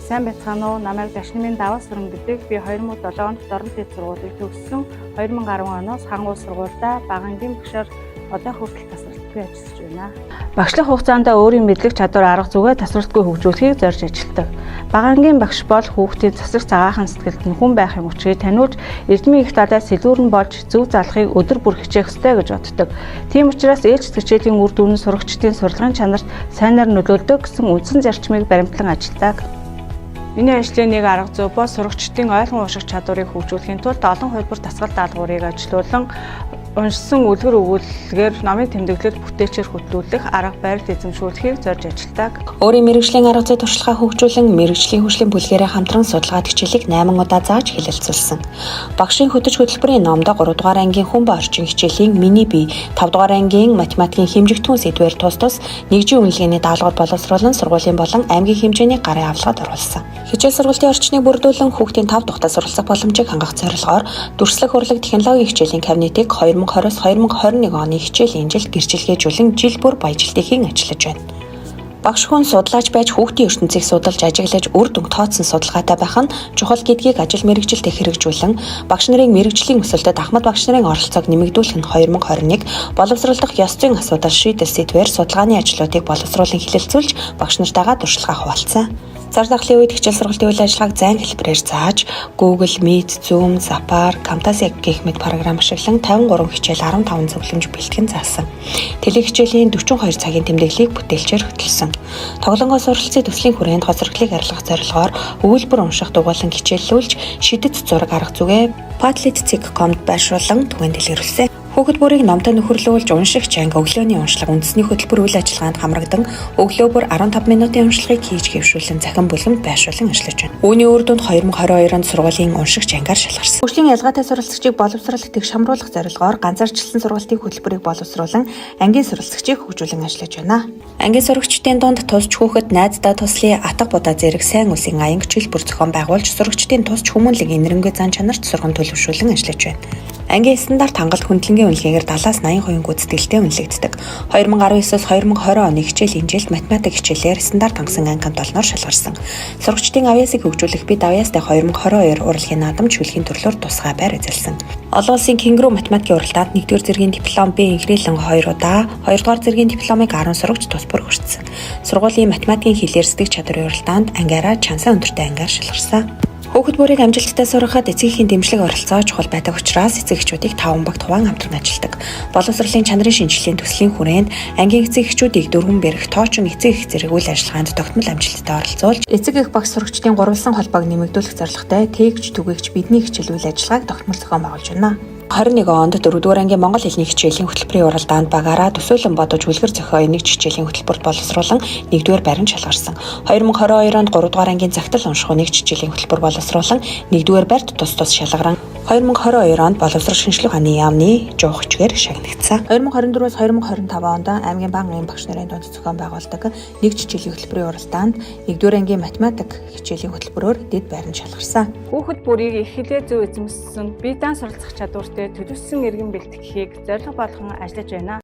Сайн байцгаана уу? Намайг Дашнамын Даваа Сүрэн гэдэг. Би 2007 онд дорн дэд сургуулийг төгссөн. 2010 оноос хангуул сургуультай багангийн багшаар одоо хүртэл тасралтгүй ажиллаж байна. Багшлах хугацаанд өөрийн мэдлэг чадвар арга зүгээ тасралтгүй хөгжүүлэхийг зорж ажилладаг. Багангийн багш бол хүүхдийн засаг цагаахан сэтгэлд нь хүн байхын учрыг таниулж, эрдмийн их талаас сэлүүрэн болж зөв залхахыг өдөр бүр хичээх ёстой гэж боддог. Тийм учраас ээлжид хичээлийн үр дүн нь сурагчдын сурлагын чанарт сайнаар нөлөөлдөг гэсэн үндсэн зарчмыг баримтлан ажилладаг. Миний ажлын нэг арга зүй бол сурагчдын ойлгон унших чадварыг хөгжүүлэхийн тулд олон хувилбар дасгал даалгаврыг ажилуулан уншсан үлгэр өгүүлэлгээр номын тэмдэглэл бүтээчээр хөтлүүлэх арга барил эзэмшүүлэхийг зорж ажилладаг. Өөрийн мэргэжлийн арга зүй туршлагаа хөгжүүлэн мэргэжлийн хөгжлийн бүлгээрээ хамтран судалгаа хичээлийг 8 удаа зааж хэлэлцүүлсэн. Багшийн хөтөч хөтөлбөрийн номд 3 дугаар ангийн хүн ба орчин хичээлийн миний бие, 5 дугаар ангийн математикийн хэмжигдэхүүн сэдвээр тус нэгжийн үнэлгээний даалгавар боловсруулан сургуулийн болон аймгийн хэмжээний гарын авлагад оруулсан. Хичээл сургалтын орчныг бүрдүүлэн хүүхдийн 5 тухтай суралцах боломжийг хангах зорилгоор дүрслэх урлаг технологийн хичээлийн кабинетыг 2020-2021 оны хичээлийн жилд гэрчилгээжүүлэн жил бүр баяжилтын ажиллаж байна. Багш хүн судлаач байж хүүхдийн ертөнцийг судалж ажиглаж үр дүн тооцсон судалгаатай байх нь чухал гэдгийг ажил мэргэжилтэд хэрэгжүүлэн багш нарын мэргэжлийн өсөлтөд ахмад багш нарын оролцоог нэмэгдүүлэх нь 2021 боловсруулах ёс зүйн асуудал шийдэл сэдвээр судалгааны ажлуудыг боловсруулан хэлэлцүүлж багш нартайгаа туршлагаа хуваалцсан. Зар захлын үед хичээл сургалтын үйл ажиллагааг зайн хэлбэрээр зааж Google Meet, Zoom, Zapar, Camtasia гэх мэт програм ашиглан 53 хичээл 15 зөвлөмж бэлтгэн заасан. Телехичээлийн 42 цагийн тэмдэглэлийг бүтээлчээр хөтөлсөн. Тоглонгоос суралцсан төслийн хүрээнд хоцрогдлыг арилгах зорилгоор өгүүлбэр унших дугуйлан хичээллүүлж шидэт зураг арга зүгээ Padlet.com-д байршуулан түгээн дэлгэрүүлсэн. Хүүхэд бүрийг номтой нөхөрлүүлж уншигч анги өглөөний уншлага үндэсний хөтөлбөр үйл ажиллагаанд хамрагдан өглөө бүр 15 минутын уншлагыг хийж хэвшүүлэн захин бүлгэмд байршуулан ажиллаж байна. Үүний үр дүнд 2022 онд сургуулийн уншигч ангиар шалгарсан. Хөгжлийн ялгаатай суралцагчийг боловсруулах тэгш хамруулах зорилгоор ганцаарчлсан сургалтын хөтөлбөрийг боловсруулан ангийн суралцагчийг хөгжүүлэн ажиллаж байна. Ангийн сурагчдын дунд тусч хүүхэд найздаа туслын атга будаа зэрэг сайн үсгийн аянг чөлбөр зохион байгуулж сурагчдын тусч хүмүүнлэг энэрэнгүй зан чанарт сургам төлөвшүүлэн ажиллаж байна. Ангийн стандарт хангалт хүндлэнгийн үнэлгээгээр 70-80% гүйцэтгэлтэй үнэлэгддэг. 2019-с 2020 оны хичээлийн жилд математик хичээлээр стандарт хангасан анги хамт олноор шалгарсан. Сурагчдын авьяасыг хөгжүүлэх бид авьяастай 2022 урлагийн наадам чөлгийн төрлөөр тусгай байр эзэлсэн. Олон улсын кенгуру математикийн уралдаанд 1-р зэргийн диплом, би инхрийлэн 2 удаа, 2-р зэргийн дипломыг 10 сурагч тус бүр хүртсэн. Сургуулийн математикийн хэлээр сэтгэж чадварын уралдаанд ангиараа чансаа өндөртэй ангиар шалгарсан. Хүүхэд бүрийг амжилттай сургахад эцэгхийн дэмжлэг оролцоо чухал байдаг учраас эцэгчүүдийг 5 багт хуваан хамтран ажилладаг. Боловсролын чанарын шинжилгээний төслийн хүрээнд ангийн эцэгчүүдийг 4 бэрх тоочин эцэг их зэрэг үйл ажиллагаанд тогтмол амжилттай оролцуулж эцэг их багш сурагчдын гурвалсан холбоог нэмэгдүүлэх зорилготой тээгч түгээгч бидний хичээл үйл ажиллагааг тогтмол зохион байгуулж байна. 21 онд 4-р ангийн монгол хэлний хичээлийн хөтөлбөрийн уралдаанд багаараа төсөөлөн бодож үлгэр зохио нэг хичээлийн хөтөлбөрт боловсруулан 1-р байранд шалгарсан. 2022 онд 3-р ангийн загтал унших нэг хичээлийн хөтөлбөр боловсруулан 1-р байрт тус шалгаран 2022 онд боловсрол шинжилгээ ухааны яамны жоо хүчгээр шагнагдсан. 2024-с 2025 онд аймгийн багийн багш нарын дунд зохион байгуулдаг нэг хичээлийн хөтөлбөрийн уралдаанд 1-р ангийн математик хичээлийн хөтөлбөрөөр дэд байранд шалгарсан. Хүүхэд бүрийг их хилээ зөв эзэмссэн, бие даан суралцах чадвартай төлөвлөсөн иргэн бэлтгэхийг зорилго болгон ажиллаж байна.